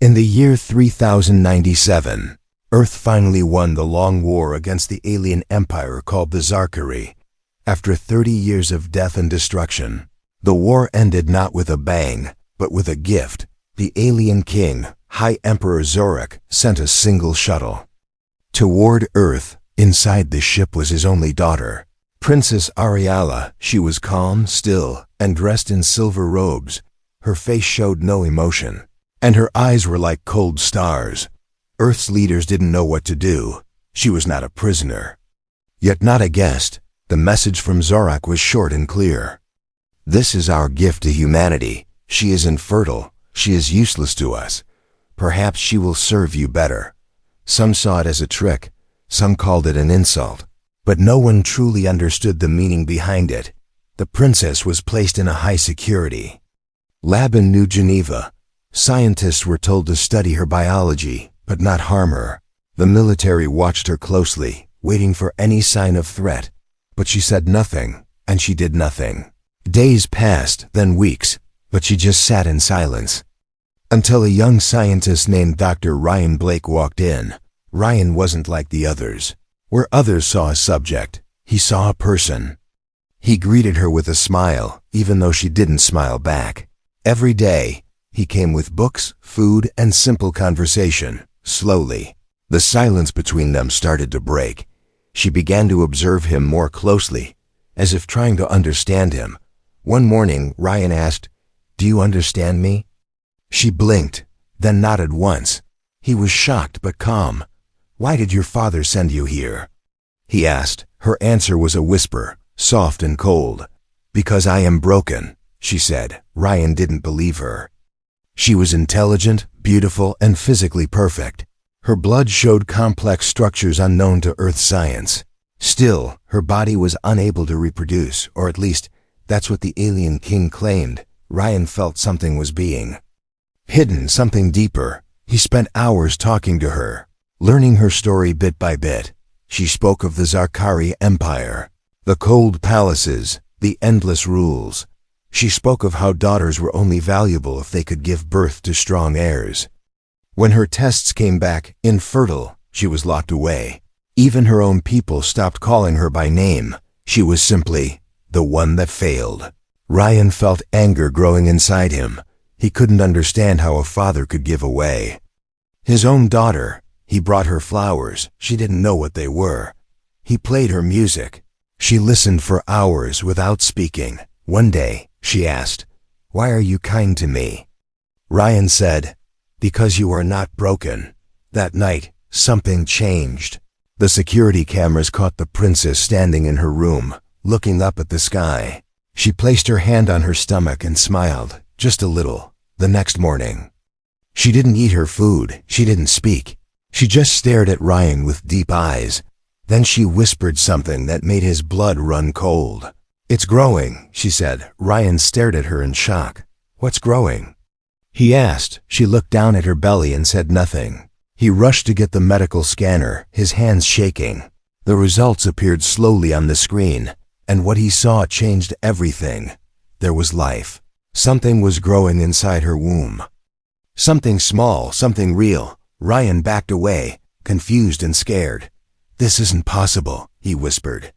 In the year 3097, Earth finally won the long war against the alien empire called the Zarkari. After 30 years of death and destruction, the war ended not with a bang, but with a gift. The alien king, High Emperor Zorak, sent a single shuttle toward Earth. Inside the ship was his only daughter, Princess Ariala. She was calm, still, and dressed in silver robes. Her face showed no emotion, and her eyes were like cold stars. Earth's leaders didn't know what to do. She was not a prisoner, yet not a guest. The message from Zorak was short and clear. This is our gift to humanity. She is infertile. She is useless to us. Perhaps she will serve you better. Some saw it as a trick. Some called it an insult. But no one truly understood the meaning behind it. The princess was placed in a high security lab in New Geneva. Scientists were told to study her biology, but not harm her. The military watched her closely, waiting for any sign of threat. But she said nothing, and she did nothing. Days passed, then weeks, but she just sat in silence. Until a young scientist named Dr. Ryan Blake walked in. Ryan wasn't like the others. Where others saw a subject, he saw a person. He greeted her with a smile, even though she didn't smile back. Every day, he came with books, food, and simple conversation. Slowly, the silence between them started to break. She began to observe him more closely, as if trying to understand him. One morning, Ryan asked, "Do you understand me?" She blinked, then nodded once. He was shocked but calm. "Why did your father send you here?" he asked. Her answer was a whisper, soft and cold. "Because I am broken," she said. Ryan didn't believe her. She was intelligent, beautiful, and physically perfect. Her blood showed complex structures unknown to Earth science. Still, her body was unable to reproduce, or at least, that's what the alien king claimed. Ryan felt something was being hidden, something deeper. He spent hours talking to her, learning her story bit by bit. She spoke of the Zarkari Empire, the cold palaces, the endless rules. She spoke of how daughters were only valuable if they could give birth to strong heirs. When her tests came back infertile, she was locked away. Even her own people stopped calling her by name. She was simply the one that failed. Ryan felt anger growing inside him. He couldn't understand how a father could give away his own daughter. He brought her flowers. She didn't know what they were. He played her music. She listened for hours without speaking. One day, she asked, "Why are you kind to me?" Ryan said, "Because you are not broken." That night, something changed. The security cameras caught the princess standing in her room, looking up at the sky. She placed her hand on her stomach and smiled, just a little. The next morning, she didn't eat her food. She didn't speak. She just stared at Ryan with deep eyes. Then she whispered something that made his blood run cold. "It's growing," she said. Ryan stared at her in shock. "What's growing?" he asked. She looked down at her belly and said nothing. He rushed to get the medical scanner, his hands shaking. The results appeared slowly on the screen, and what he saw changed everything. There was life. Something was growing inside her womb. Something small, something real. Ryan backed away, confused and scared. "This isn't possible," he whispered.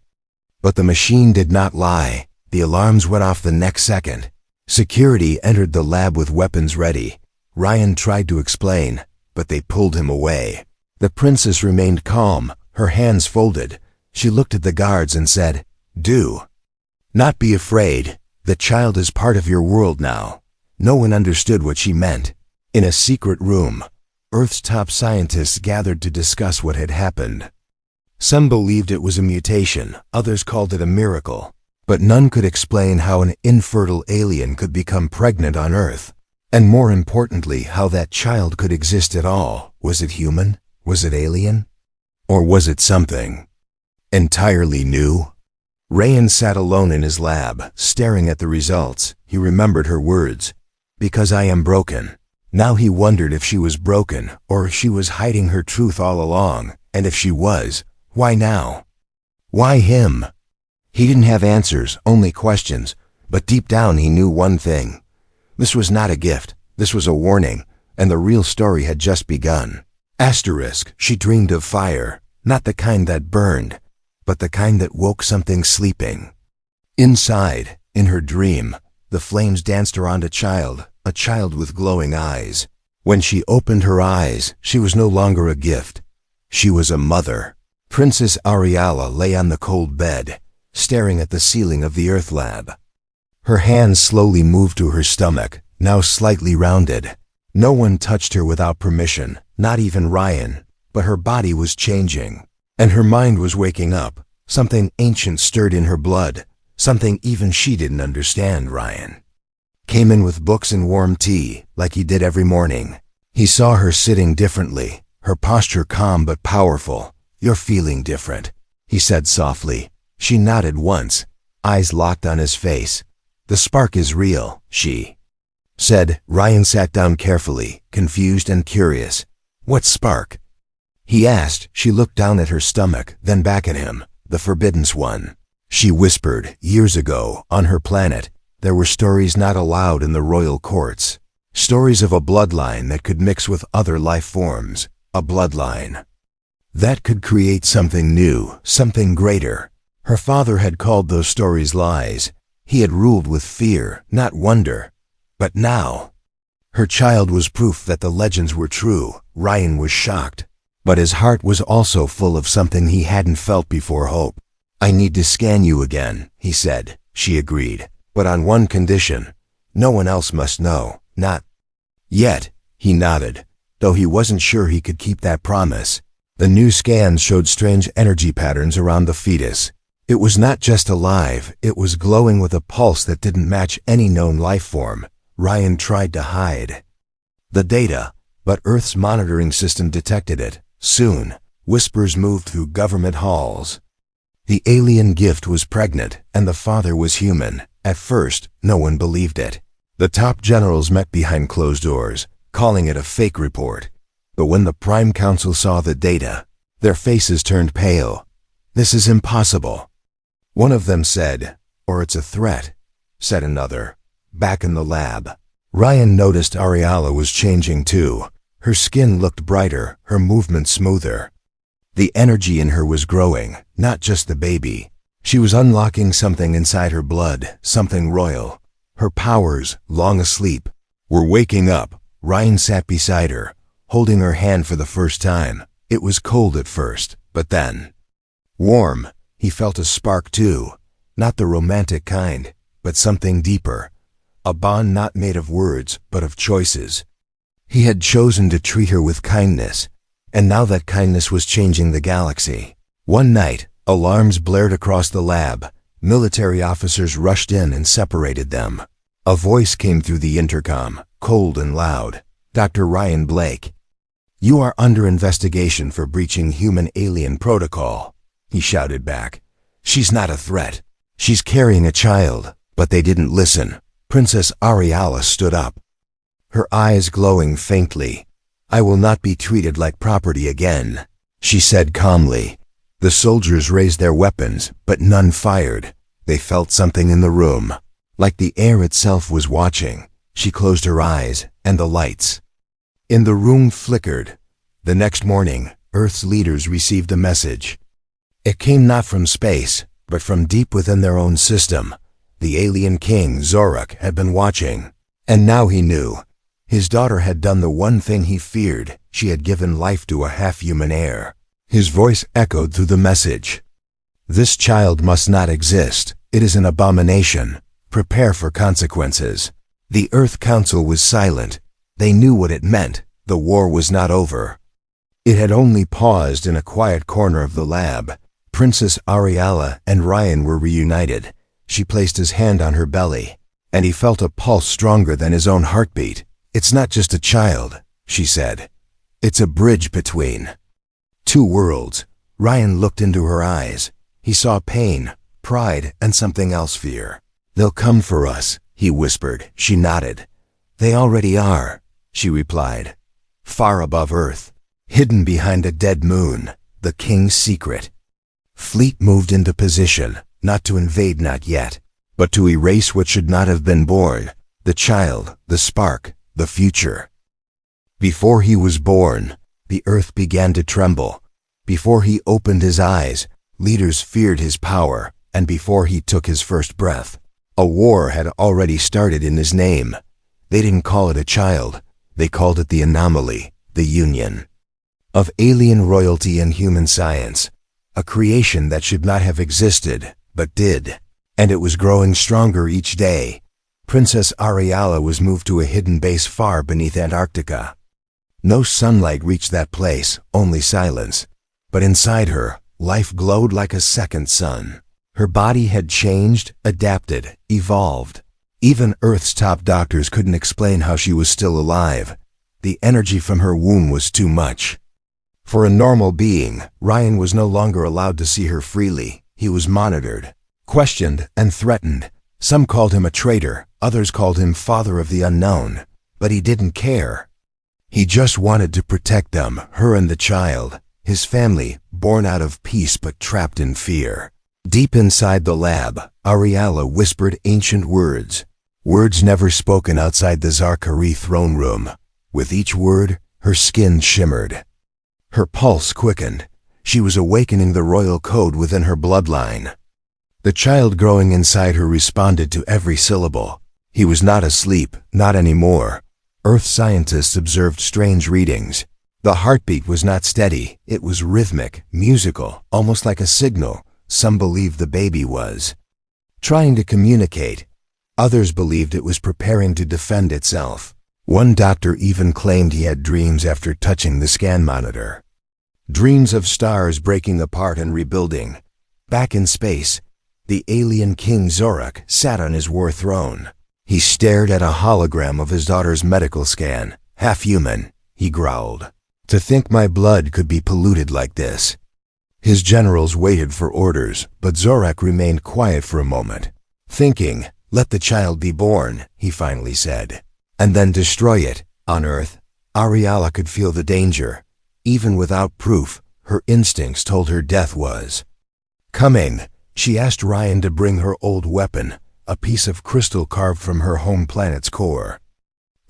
But the machine did not lie. The alarms went off the next second. Security entered the lab with weapons ready. Ryan tried to explain, but they pulled him away. The princess remained calm, her hands folded. She looked at the guards and said, "Do not be afraid. The child is part of your world now." No one understood what she meant. In a secret room, Earth's top scientists gathered to discuss what had happened. Some believed it was a mutation, others called it a miracle, but none could explain how an infertile alien could become pregnant on Earth. And more importantly, how that child could exist at all. Was it human? Was it alien? Or was it something entirely new? Ryan sat alone in his lab, staring at the results. He remembered her words, "Because I am broken." Now he wondered if she was broken, or if she was hiding her truth all along, and if she was, why now? Why him? He didn't have answers, only questions, but deep down he knew one thing. This was not a gift. This was a warning, and the real story had just begun. Asterisk, she dreamed of fire, not the kind that burned, but the kind that woke something sleeping. Inside, in her dream, the flames danced around a child with glowing eyes. When she opened her eyes, she was no longer a gift. She was a mother. Princess Ariella lay on the cold bed, staring at the ceiling of the Earth lab. Her hands slowly moved to her stomach, now slightly rounded. No one touched her without permission, not even Ryan, but her body was changing, and her mind was waking up. Something ancient stirred in her blood, something even she didn't understand. Ryan came in with books and warm tea, like he did every morning. He saw her sitting differently, her posture calm but powerful. "You're feeling different," he said softly. She nodded once, eyes locked on his face. "The spark is real," she said. Ryan sat down carefully, confused and curious. "What spark?" he asked. She looked down at her stomach, then back at him. "The forbidden one," she whispered. "Years ago, on her planet, there were stories not allowed in the royal courts. Stories of a bloodline that could mix with other life forms. A bloodline that could create something new, something greater. Her father had called those stories lies. He had ruled with fear, not wonder. But now, her child was proof that the legends were true. Ryan was shocked, but his heart was also full of something he hadn't felt before: hope. "I need to scan you again," he said. She agreed, "but on one condition. No one else must know." "Not yet," he nodded, though he wasn't sure he could keep that promise. The new scans showed strange energy patterns around the fetus. It was not just alive, it was glowing with a pulse that didn't match any known life form. Ryan tried to hide the data, but Earth's monitoring system detected it. Soon, whispers moved through government halls. The alien gift was pregnant, and the father was human. At first, no one believed it. The top generals met behind closed doors, calling it a fake report. But when the Prime Council saw the data, their faces turned pale. "This is impossible," one of them said. "Or it's a threat," said another. Back in the lab, Ryan noticed Ariella was changing too. Her skin looked brighter, her movement smoother. The energy in her was growing, not just the baby. She was unlocking something inside her blood, something royal. Her powers, long asleep, were waking up. Ryan sat beside her, holding her hand for the first time. It was cold at first, but then warm. He felt a spark too, not the romantic kind, but something deeper. A bond not made of words, but of choices. He had chosen to treat her with kindness, and now that kindness was changing the galaxy. One night, alarms blared across the lab. Military officers rushed in and separated them. A voice came through the intercom, cold and loud. "Dr. Ryan Blake, you are under investigation for breaching human-alien protocol," he shouted back. "She's not a threat. She's carrying a child." But they didn't listen. Princess Ariella stood up, her eyes glowing faintly. "I will not be treated like property again," she said calmly. The soldiers raised their weapons, but none fired. They felt something in the room, like the air itself was watching. She closed her eyes, and the lights in the room flickered. The next morning, Earth's leaders received a message. It came not from space, but from deep within their own system. The alien king, Zorak, had been watching, and now he knew. His daughter had done the one thing he feared. She had given life to a half-human heir. His voice echoed through the message. "This child must not exist. It is an abomination. Prepare for consequences." The Earth Council was silent. They knew what it meant. The war was not over. It had only paused in a quiet corner of the lab. Princess Ariella and Ryan were reunited. She placed his hand on her belly, and he felt a pulse stronger than his own heartbeat. "It's not just a child," she said. "It's a bridge between two worlds." Ryan looked into her eyes. He saw pain, pride, and something else: fear. "They'll come for us," he whispered. She nodded. "They already are," she replied. Far above Earth, hidden behind a dead moon, the king's secret. Fleet moved into position, not to invade, not yet, but to erase what should not have been born: the child, the spark, the future. Before he was born, the earth began to tremble. Before he opened his eyes, leaders feared his power, and before he took his first breath, a war had already started in his name. They didn't call it a child, they called it the anomaly, the union of alien royalty and human science, a creation that should not have existed, but did, and it was growing stronger each day. Princess Ariella was moved to a hidden base far beneath Antarctica. No sunlight reached that place, only silence. But inside her, life glowed like a second sun. Her body had changed, adapted, evolved. Even Earth's top doctors couldn't explain how she was still alive. The energy from her womb was too much. For a normal being, Ryan was no longer allowed to see her freely. He was monitored, questioned, and threatened. Some called him a traitor, others called him father of the unknown. But he didn't care. He just wanted to protect them, her and the child, his family, born out of peace but trapped in fear. Deep inside the lab, Ariella whispered ancient words, words never spoken outside the Zarkari throne room. With each word, her skin shimmered. Her pulse quickened. She was awakening the royal code within her bloodline. The child growing inside her responded to every syllable. He was not asleep, not anymore. Earth scientists observed strange readings. The heartbeat was not steady, it was rhythmic, musical, almost like a signal. Some believed the baby was trying to communicate. Others believed it was preparing to defend itself. One doctor even claimed he had dreams after touching the scan monitor. Dreams of stars breaking apart and rebuilding. Back in space, the alien King Zorak sat on his war throne. He stared at a hologram of his daughter's medical scan. Half human, he growled. To think my blood could be polluted like this. His generals waited for orders, but Zorak remained quiet for a moment. Thinking, let the child be born, he finally said. And then destroy it. On Earth, Ariella could feel the danger. Even without proof, her instincts told her death was coming. She asked Ryan to bring her old weapon, a piece of crystal carved from her home planet's core.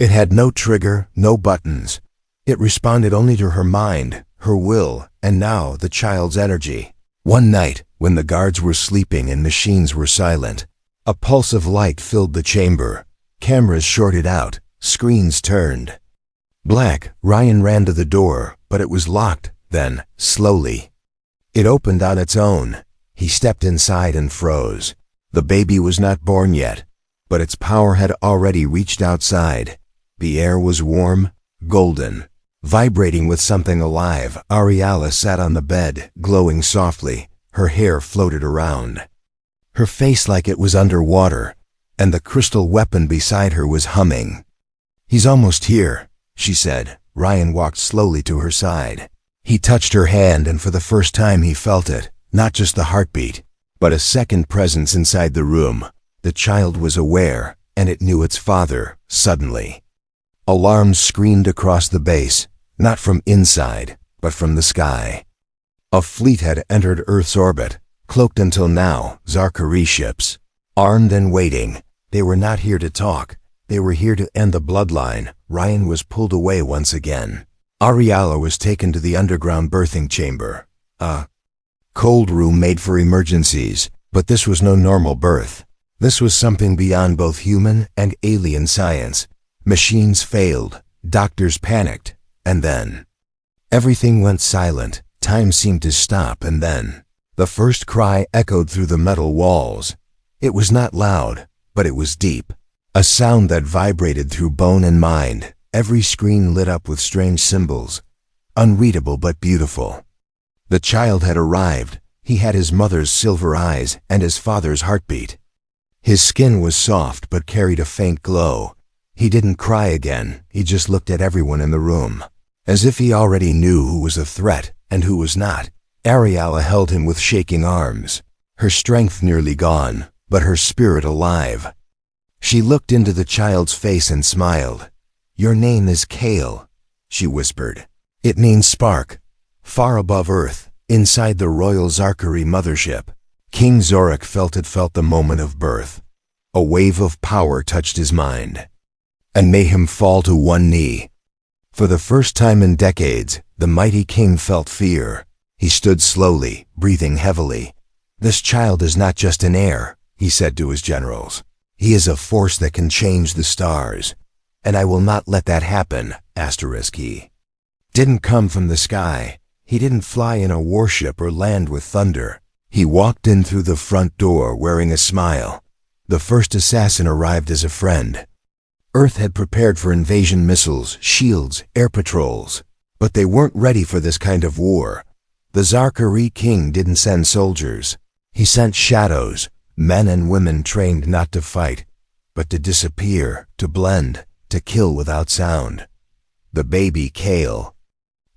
It had no trigger, no buttons. It responded only to her mind, her will, and now the child's energy. One night, when the guards were sleeping and machines were silent, a pulse of light filled the chamber. Cameras shorted out, screens turned black. Ryan ran to the door, but it was locked. Then, slowly, it opened on its own. He stepped inside and froze. The baby was not born yet, but its power had already reached outside. The air was warm, golden, vibrating with something alive. Ariella sat on the bed, glowing softly. Her hair floated around. Her face like it was underwater, and the crystal weapon beside her was humming. He's almost here, she said. Ryan walked slowly to her side. He touched her hand, and for the first time he felt it, not just the heartbeat, but a second presence inside the room. The child was aware, and it knew its father, suddenly. Alarms screamed across the base, not from inside, but from the sky. A fleet had entered Earth's orbit, cloaked until now, Zarkari ships. Armed and waiting, they were not here to talk. They were here to end the bloodline. Ryan was pulled away once again. Ariella was taken to the underground birthing chamber, a cold room made for emergencies, but this was no normal birth. This was something beyond both human and alien science. Machines failed, doctors panicked, and then everything went silent. Time seemed to stop, and then the first cry echoed through the metal walls. It was not loud, but it was deep. A sound that vibrated through bone and mind. Every screen lit up with strange symbols, unreadable but beautiful. The child had arrived. He had his mother's silver eyes and his father's heartbeat. His skin was soft but carried a faint glow. He didn't cry again. He just looked at everyone in the room, as if he already knew who was a threat and who was not. Ariella held him with shaking arms, her strength nearly gone, but her spirit alive. She looked into the child's face and smiled. "Your name is Kale," she whispered. "It means spark." Far above Earth, inside the royal Zarkari mothership, King Zorak felt the moment of birth. A wave of power touched his mind and made him fall to one knee. For the first time in decades, the mighty king felt fear. He stood slowly, breathing heavily. "This child is not just an heir," he said to his generals. "He is a force that can change the stars. And I will not let that happen." He didn't come from the sky. He didn't fly in a warship or land with thunder. He walked in through the front door wearing a smile. The first assassin arrived as a friend. Earth had prepared for invasion missiles, shields, air patrols. But they weren't ready for this kind of war. The Zarkari king didn't send soldiers. He sent shadows, men and women trained not to fight, but to disappear, to blend, to kill without sound. The baby, Kale,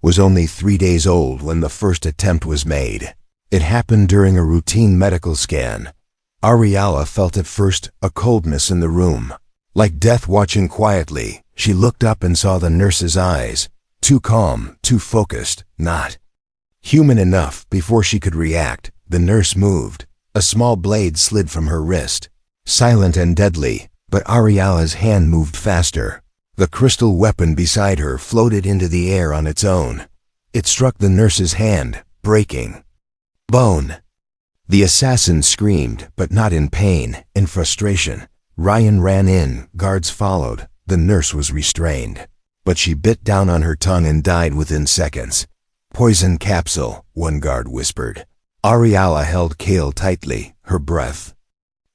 was only 3 days old when the first attempt was made. It happened during a routine medical scan. Ariella felt at first a coldness in the room. Like death watching quietly, she looked up and saw the nurse's eyes. Too calm, too focused, not human enough. Before she could react, the nurse moved. A small blade slid from her wrist. Silent and deadly, but Ariella's hand moved faster. The crystal weapon beside her floated into the air on its own. It struck the nurse's hand, breaking bone. The assassin screamed, but not in pain, in frustration. Ryan ran in, guards followed. The nurse was restrained. But she bit down on her tongue and died within seconds. "Poison capsule," one guard whispered. Ariella held Kale tightly, her breath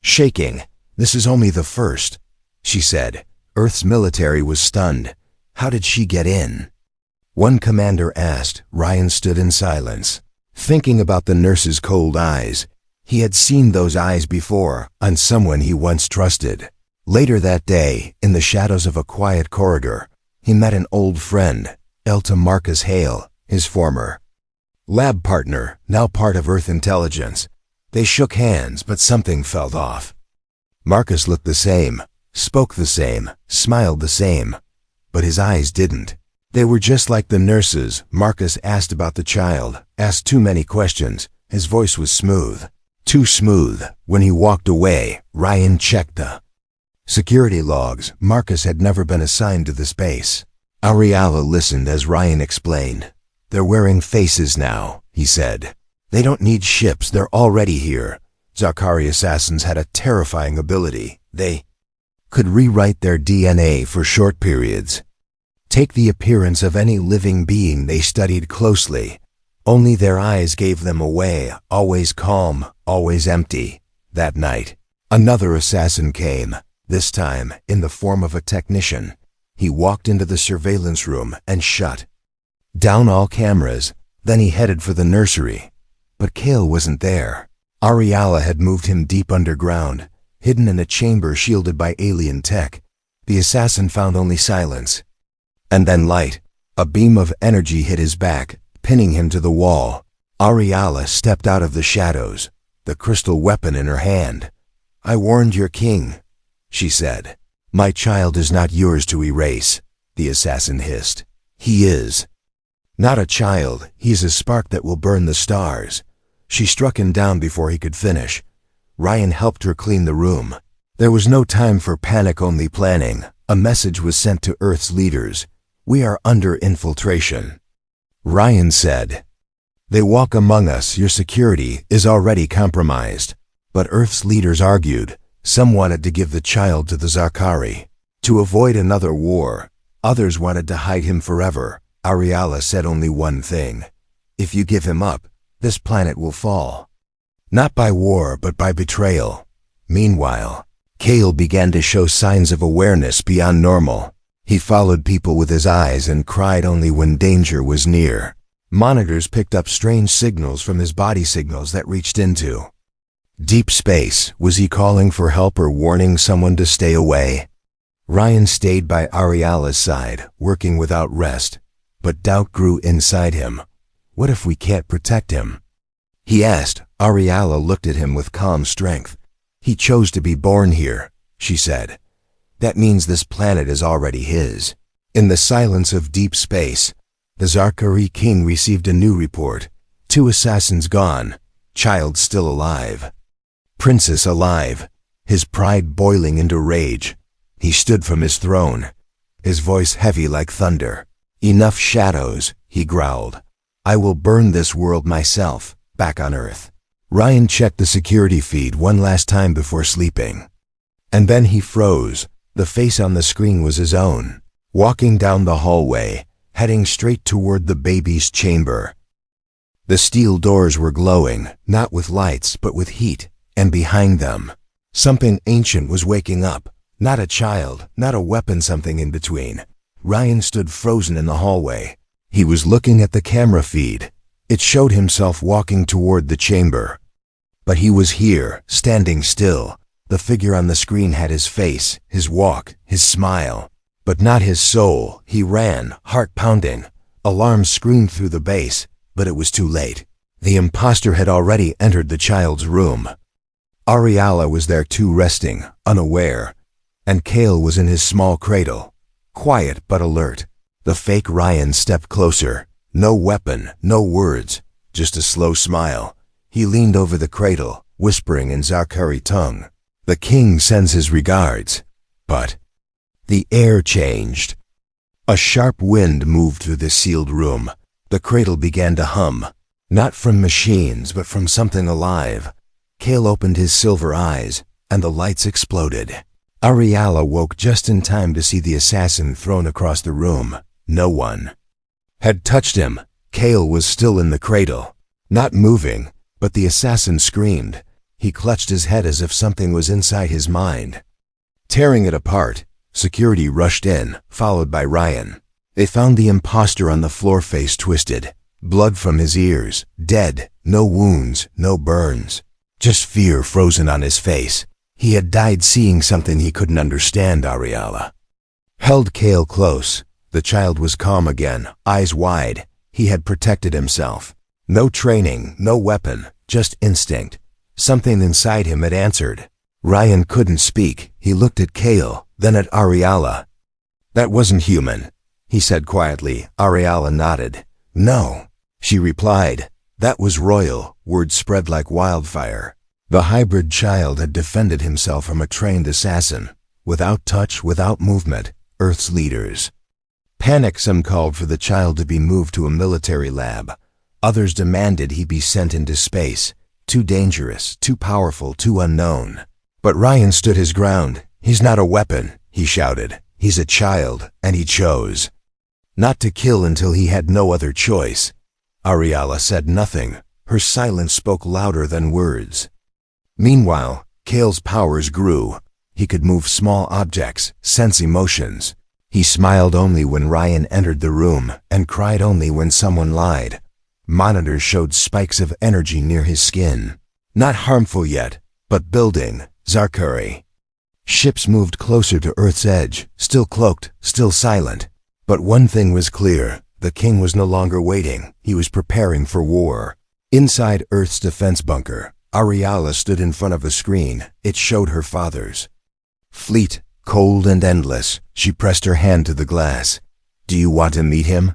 shaking. "This is only the first," she said. Earth's military was stunned. How did she get in? One commander asked. Ryan stood in silence, thinking about the nurse's cold eyes. He had seen those eyes before, on someone he once trusted. Later that day, in the shadows of a quiet corridor, he met an old friend, Elta Marcus Hale, his former lab partner, now part of Earth intelligence. They shook hands, but something felt off. Marcus looked the same, spoke the same, smiled the same, but his eyes didn't. They were just like the nurse's. Marcus asked about the child, asked too many questions. His voice was smooth. Too smooth. When he walked away, Ryan checked the security logs. Marcus had never been assigned to the space. Ariella listened as Ryan explained. "They're wearing faces now," he said. "They don't need ships, they're already here." Zarkari assassins had a terrifying ability. They could rewrite their DNA for short periods. Take the appearance of any living being they studied closely. Only their eyes gave them away, always calm, always empty. That night, another assassin came, this time in the form of a technician. He walked into the surveillance room and shut down all cameras. Then he headed for the nursery. But Kale wasn't there. Ariella had moved him deep underground, hidden in a chamber shielded by alien tech. The assassin found only silence. And then light. A beam of energy hit his back, pinning him to the wall. Ariella stepped out of the shadows, the crystal weapon in her hand. "I warned your king," she said. "My child is not yours to erase," the assassin hissed. "He is not a child, he's a spark that will burn the stars." She struck him down before he could finish. Ryan helped her clean the room. There was no time for panic, only planning. A message was sent to Earth's leaders. "We are under infiltration." Ryan said, "They walk among us, your security is already compromised." But Earth's leaders argued. Some wanted to give the child to the Zarkari to avoid another war. Others wanted to hide him forever. Ariella said only one thing: "If you give him up, this planet will fall. Not by war, but by betrayal." Meanwhile, Kale began to show signs of awareness beyond normal. He followed people with his eyes and cried only when danger was near. Monitors picked up strange signals from his body signals that reached into deep space. Was he calling for help or warning someone to stay away? Ryan stayed by Ariella's side, working without rest. But doubt grew inside him. What if we can't protect him? He asked. Ariella looked at him with calm strength. "He chose to be born here," she said. "That means this planet is already his." In the silence of deep space, the Zarkari king received a new report. 2 assassins gone, child still alive. Princess alive, his pride boiling into rage. He stood from his throne, his voice heavy like thunder. "Enough shadows," he growled. "I will burn this world myself, back on Earth." Ryan checked the security feed one last time before sleeping. And then he froze. The face on the screen was his own, walking down the hallway, heading straight toward the baby's chamber. The steel doors were glowing, not with lights, but with heat, and behind them, something ancient was waking up. Not a child, not a weapon, something in between. Ryan stood frozen in the hallway. He was looking at the camera feed. It showed himself walking toward the chamber. But he was here, standing still. The figure on the screen had his face, his walk, his smile, but not his soul. He ran, heart pounding. Alarm screamed through the base, but it was too late. The imposter had already entered the child's room. Ariella was there too, resting, unaware, and Cale was in his small cradle, quiet but alert. The fake Ryan stepped closer. No weapon, no words, just a slow smile. He leaned over the cradle, whispering in Zarkari tongue, "The king sends his regards." But the air changed. A sharp wind moved through the sealed room. The cradle began to hum, not from machines, but from something alive. Cale opened his silver eyes, and the lights exploded. Ariella woke just in time to see the assassin thrown across the room. No one had touched him. Cale was still in the cradle, not moving, but the assassin screamed. He clutched his head as if something was inside his mind, tearing it apart. Security rushed in, followed by Ryan. They found the imposter on the floor, face twisted, blood from his ears, dead, no wounds, no burns, just fear frozen on his face. He had died seeing something he couldn't understand. Ariella held Cale close. The child was calm again, eyes wide. He had protected himself. No training, no weapon, just instinct. Something inside him had answered. Ryan couldn't speak. He looked at Cale, then at Ariella. "That wasn't human," he said quietly. Ariella nodded. "No," she replied. "That was royal." Word spread like wildfire. The hybrid child had defended himself from a trained assassin, without touch, without movement. Earth's leaders. Panic. Some called for the child to be moved to a military lab. Others demanded he be sent into space. Too dangerous, too powerful, too unknown. But Ryan stood his ground. "He's not a weapon," he shouted. "He's a child, and he chose not to kill until he had no other choice." Ariella said nothing. Her silence spoke louder than words. Meanwhile, Cale's powers grew. He could move small objects, sense emotions. He smiled only when Ryan entered the room, and cried only when someone lied. Monitors showed spikes of energy near his skin. Not harmful yet, but building. Zarkari. Ships moved closer to Earth's edge, still cloaked, still silent. But one thing was clear. The king was no longer waiting. He was preparing for war. Inside Earth's defense bunker, Ariella stood in front of a screen. It showed her father's fleet, cold and endless. She pressed her hand to the glass. "Do you want to meet him?"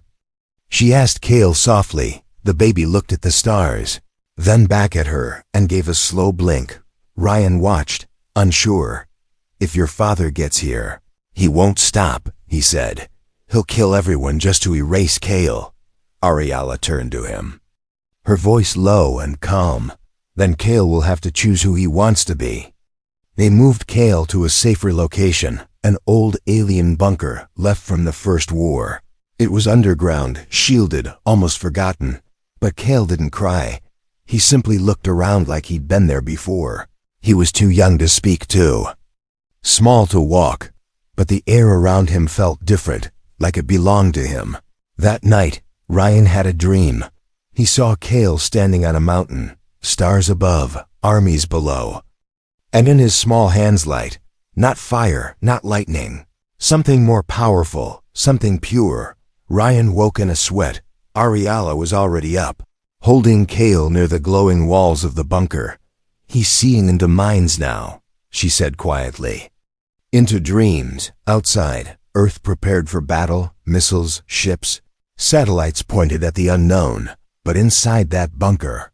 she asked Cale softly. The baby looked at the stars, then back at her, and gave a slow blink. Ryan watched, unsure. "If your father gets here, he won't stop," he said. "He'll kill everyone just to erase Cale." Ariella turned to him, her voice low and calm. "Then Cale will have to choose who he wants to be." They moved Cale to a safer location, an old alien bunker left from the First War. It was underground, shielded, almost forgotten. But Cale didn't cry. He simply looked around like he'd been there before. He was too young to speak, too small to walk, but the air around him felt different, like it belonged to him. That night, Ryan had a dream. He saw Cale standing on a mountain, stars above, armies below. And in his small hands light, not fire, not lightning, something more powerful, something pure. Ryan woke in a sweat. Ariella was already up, holding Cale near the glowing walls of the bunker. "He's seeing into minds now," she said quietly. Into dreams. Outside, Earth prepared for battle, missiles, ships, satellites pointed at the unknown. But inside that bunker,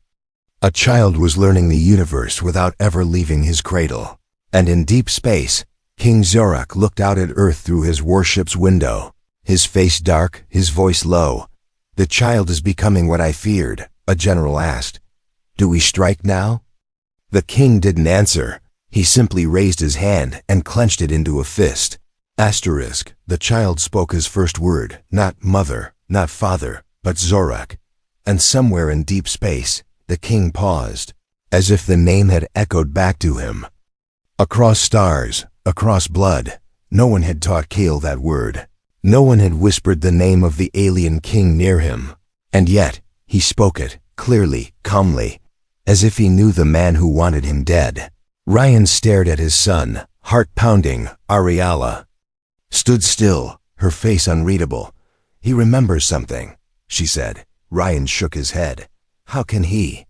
a child was learning the universe without ever leaving his cradle. And in deep space, King Zorak looked out at Earth through his warship's window. His face dark, his voice low. "The child is becoming what I feared," a general asked. "Do we strike now?" The king didn't answer. He simply raised his hand and clenched it into a fist. Asterisk, the child spoke his first word, not mother, not father, but Zorak. And somewhere in deep space, the king paused, as if the name had echoed back to him. Across stars, across blood, no one had taught Kale that word. No one had whispered the name of the alien king near him. And yet, he spoke it, clearly, calmly, as if he knew the man who wanted him dead. Ryan stared at his son, heart pounding. Ariella stood still, her face unreadable. "He remembers something," she said. Ryan shook his head. "How can he?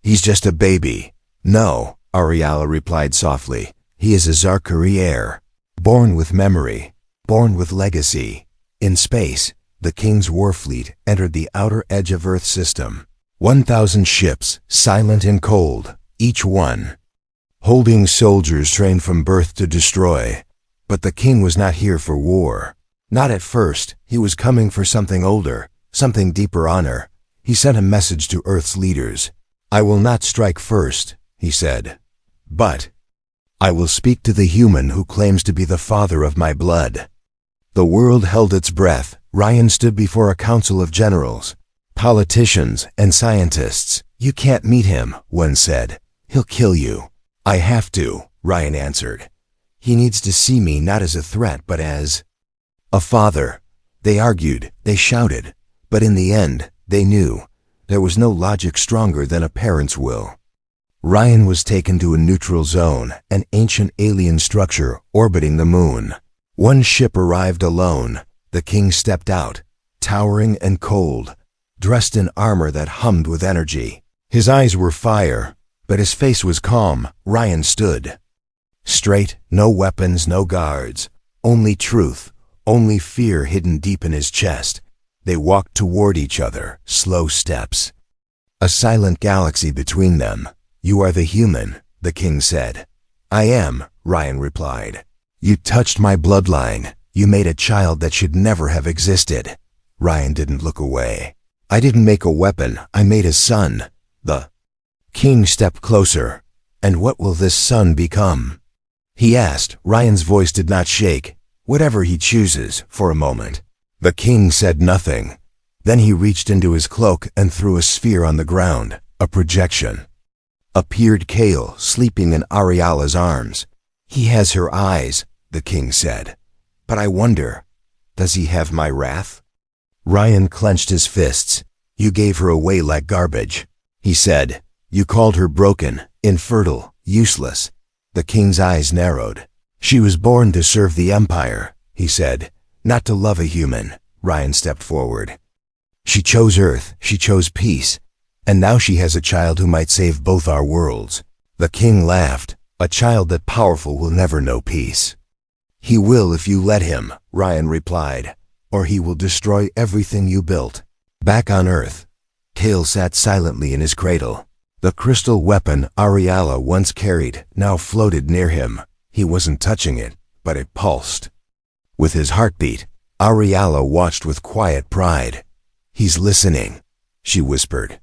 He's just a baby." "No," Ariella replied softly. "He is a Zarkari heir, born with memory, born with legacy." In space, the king's war fleet entered the outer edge of Earth's system. 1,000 ships, silent and cold, each one holding soldiers trained from birth to destroy. But the king was not here for war. Not at first. He was coming for something older, something deeper honor. He sent a message to Earth's leaders. "I will not strike first," he said, "but I will speak to the human who claims to be the father of my blood." The world held its breath. Ryan stood before a council of generals, politicians, and scientists. "You can't meet him," one said. "He'll kill you." "I have to," Ryan answered. "He needs to see me not as a threat, but as a father." They argued, they shouted, but in the end, they knew there was no logic stronger than a parent's will. Ryan was taken to a neutral zone, an ancient alien structure orbiting the moon. One ship arrived alone. The king stepped out, towering and cold, dressed in armor that hummed with energy. His eyes were fire, but his face was calm. Ryan stood straight, no weapons, no guards, only truth, only fear hidden deep in his chest. They walked toward each other, slow steps. A silent galaxy between them. "You are the human," the king said. "I am," Ryan replied. "You touched my bloodline. You made a child that should never have existed." Ryan didn't look away. "I didn't make a weapon. I made a son." The king stepped closer. "And what will this son become?" he asked. Ryan's voice did not shake. "Whatever he chooses," for a moment. The king said nothing. Then he reached into his cloak and threw a sphere on the ground, a projection. Appeared Kale, sleeping in Ariella's arms. "He has her eyes," the king said. "But I wonder, does he have my wrath?" Ryan clenched his fists. "You gave her away like garbage," he said. "You called her broken, infertile, useless." The king's eyes narrowed. "She was born to serve the empire," he said, "not to love a human." Ryan stepped forward. "She chose Earth, she chose peace, and now she has a child who might save both our worlds." The king laughed. "A child that powerful will never know peace." "He will if you let him," Ryan replied, "or he will destroy everything you built." Back on Earth, Kale sat silently in his cradle. The crystal weapon Ariella once carried now floated near him. He wasn't touching it, but it pulsed. With his heartbeat, Ariella watched with quiet pride. "He's listening," she whispered.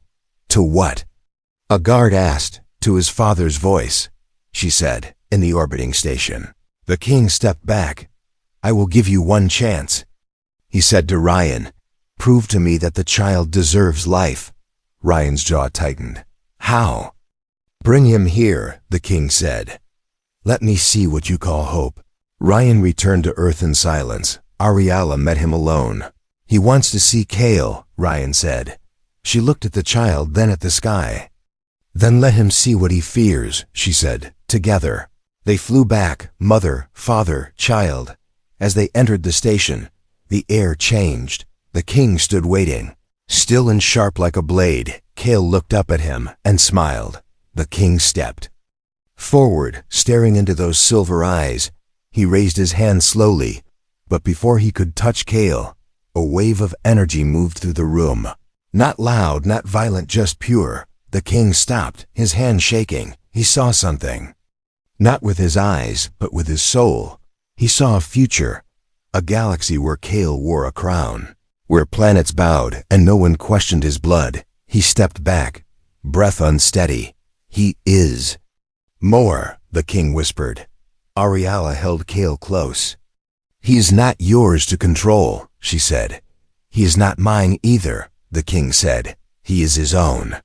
"To what?" A guard asked. "To his father's voice," she said, in the orbiting station. The king stepped back. "I will give you one chance," he said to Ryan. "Prove to me that the child deserves life." Ryan's jaw tightened. "How?" "Bring him here," the king said. "Let me see what you call hope." Ryan returned to Earth in silence. Ariella met him alone. "He wants to see Kale," Ryan said. She looked at the child, then at the sky. "Then let him see what he fears," she said. Together, they flew back, mother, father, child. As they entered the station, the air changed. The king stood waiting. Still and sharp like a blade, Kale looked up at him and smiled. The king stepped forward, staring into those silver eyes. He raised his hand slowly, but before he could touch Kale, a wave of energy moved through the room. Not loud, not violent, just pure. The king stopped, his hand shaking. He saw something. Not with his eyes, but with his soul. He saw a A galaxy where Kale wore a crown, where planets bowed and no one questioned his blood. He stepped back, breath unsteady. He is. More, the king whispered. Ariella held Kale close. He is not yours to control, she said. He is not mine either, the king said. He is his own.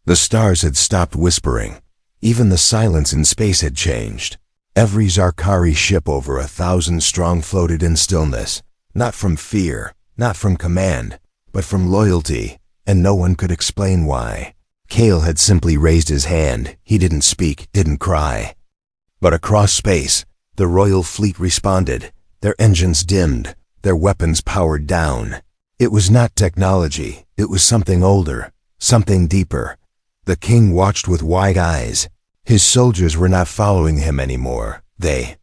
The stars had stopped whispering. Even the silence in space had changed. Every Zarkari ship over 1,000 strong floated in stillness, not from fear, not from command, but from loyalty, and no one could explain why. Kale had simply raised his hand. He didn't speak, didn't cry. But across space, the royal fleet responded. Their engines dimmed, their weapons powered down. It was not technology, it was something older, something deeper. The king watched with wide eyes. His soldiers were not following him anymore. They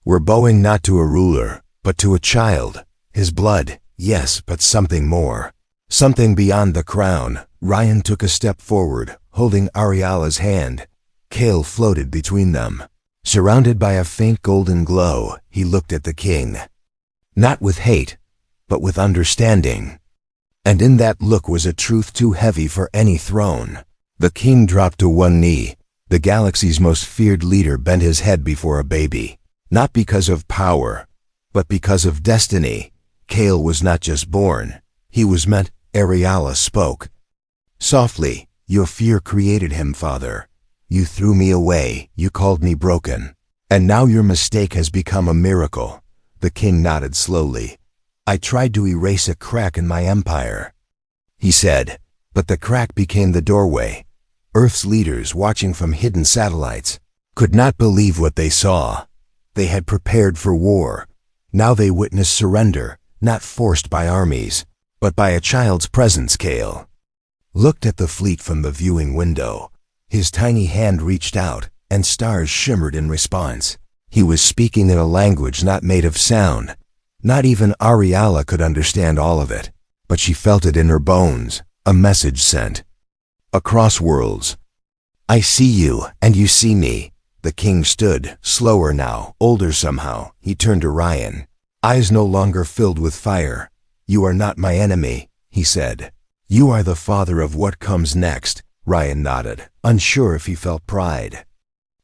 were bowing not to a ruler, but to a child. His blood, yes, but something more. Something beyond the crown. Ryan took a step forward, holding Ariella's hand. Kale floated between them. Surrounded by a faint golden glow, he looked at the king. Not with hate, but with understanding. And in that look was a truth too heavy for any throne. The king dropped to one knee. The galaxy's most feared leader bent his head before a baby. Not because of power, but because of destiny. Kale was not just born. He was meant. Ariella spoke. Softly, your fear created him, father. You threw me away, you called me broken. And now your mistake has become a miracle. The king nodded slowly. I tried to erase a crack in my empire, he said, but the crack became the doorway. Earth's leaders, watching from hidden satellites, could not believe what they saw. They had prepared for war. Now they witnessed surrender, not forced by armies, but by a child's presence. Kale looked at the fleet from the viewing window. His tiny hand reached out, and stars shimmered in response. He was speaking in a language not made of sound. Not even Ariella could understand all of it, but she felt it in her bones, a message sent across worlds. I see you, and you see me. The king stood, slower now, older somehow. He turned to Ryan, eyes no longer filled with fire. You are not my enemy, he said. You are the father of what comes next. Ryan nodded, unsure if he felt pride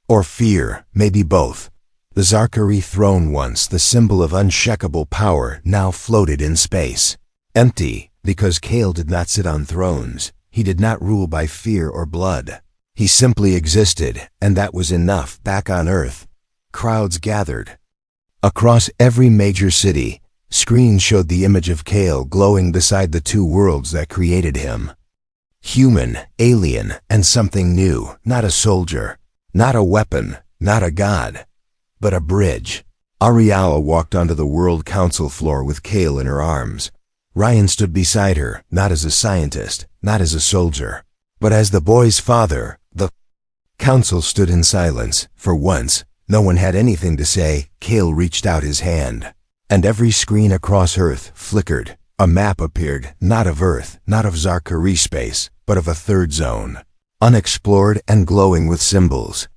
or fear, maybe both. The Zarkari throne, once the symbol of unshakable power, now floated in space. Empty, because Kale did not sit on thrones. He did not rule by fear or blood. He simply existed, and that was enough. Back on Earth, crowds gathered. Across every major city, screens showed the image of Kale glowing beside the two worlds that created him. Human, alien, and something new. Not a soldier, not a weapon, not a god, but a bridge. Ariella walked onto the World Council floor with Kale in her arms. Ryan stood beside her, not as a scientist, not as a soldier, but as the boy's father. The council stood in silence. For once, no one had anything to say. Kale reached out his hand, and every screen across Earth flickered. A map appeared, not of Earth, not of Zarkari space, but of a third zone, unexplored and glowing with symbols.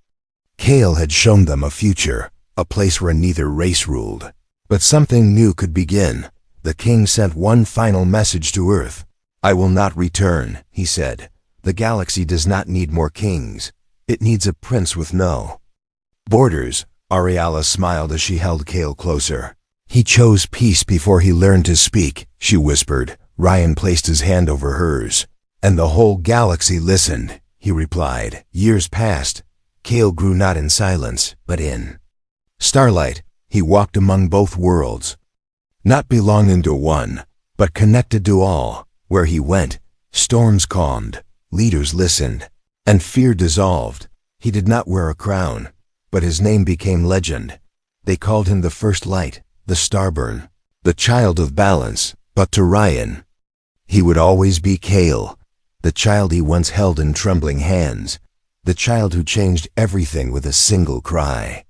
Kale had shown them a future, a place where neither race ruled, but something new could begin. The king sent one final message to Earth. I will not return, he said. The galaxy does not need more kings. It needs a prince with no borders. Ariella smiled as she held Kale closer. He chose peace before he learned to speak, she whispered. Ryan placed his hand over hers. And the whole galaxy listened, he replied. Years passed. Kale grew not in silence, but in starlight. He walked among both worlds, not belonging to one, but connected to all. Where he went, storms calmed, leaders listened, and fear dissolved. He did not wear a crown, but his name became legend. They called him the First Light, the Starburn, the Child of Balance. But to Ryan, he would always be Kale, the child he once held in trembling hands, the child who changed everything with a single cry.